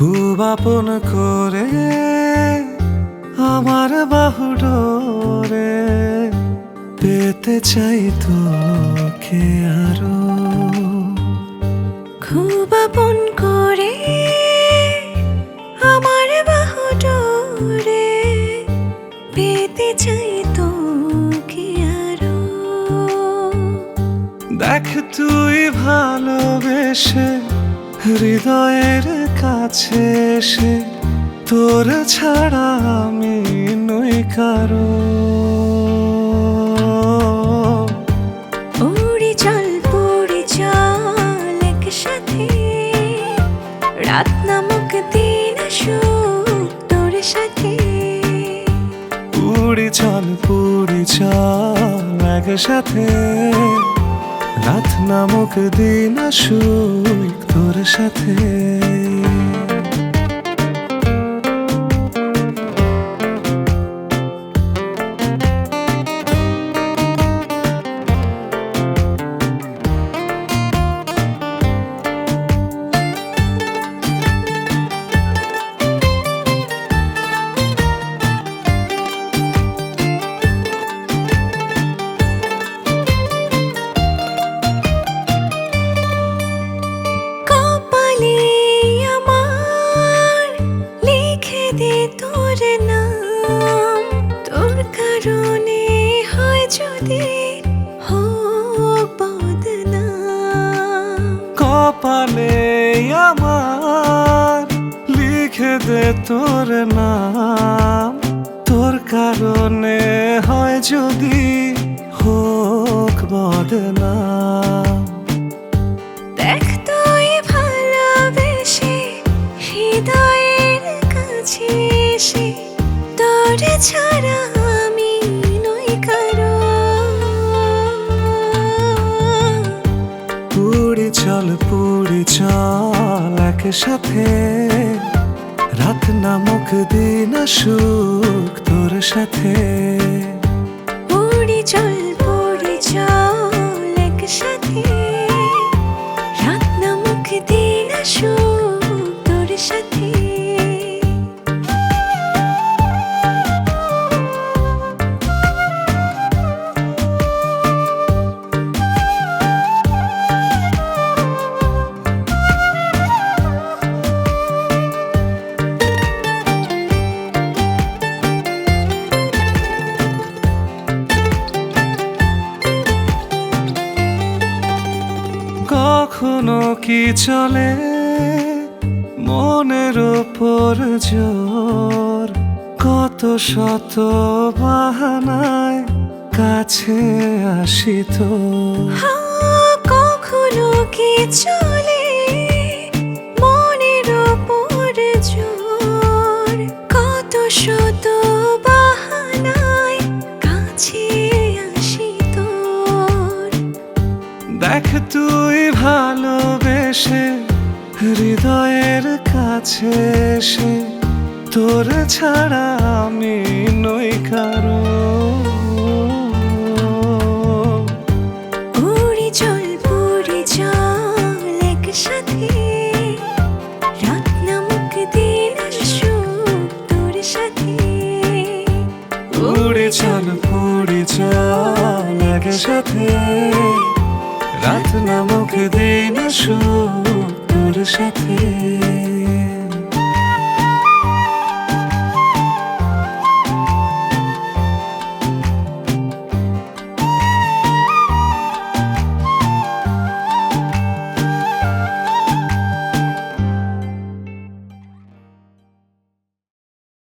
খুব আপন করে আমার বাহু ডোরে পেতে চাই তোকে আরো। খুব আপন করে আমার বাহু ডোরে পেতে চাই তোকে আরো। দেখ তুই ভালোবেসে হৃদয়ের কাছে এসে তোর ছাড়া আমি নই কারো। উড়ে চল পড়ে চল একসাথে, রাত নামক দিন আসুক তোর সাথে। উড়ি চল পুড়ি চল একসাথে, রাত নামক দিন আসুক তোর সাথে। তোর নাম, তোর কারণে হয় যদি হোক বদনাম। কপালে আমার লিখে দে তোর নাম, তোর কারণে হয় যদি হোক বদনাম। দেখ তুই ভালোবেসে হৃদয়ের কাছে এসে তোর ছাড়া আমি নই কারো। পুড়ি চল একসাথে, রাত নামক দিন আসুক তোর সাথে। উড়ে চল পড়ে চল একসাথে, রাত নামক দিন আসুক তোর সাথে। কখনো কি চলে মনের ওপর জোর, কত শত বাহানায় কাছে আসি তো। কখনো কি চলে মনের ওপর জোর, কত শত বাহানায় কাছে আসি তোর। দেখ তুই ভালোবেসে হৃদয়ের কাছে এসে তোর ছাড়া আমি নই কারো। উড়ে চল পড়ে চল একসাথে, রাত নামক দিন আসুক তোর সাথে। উড়ে চল পুড়ে চল একসাথে, রাত নামক দিন আসুক তোর সাথে।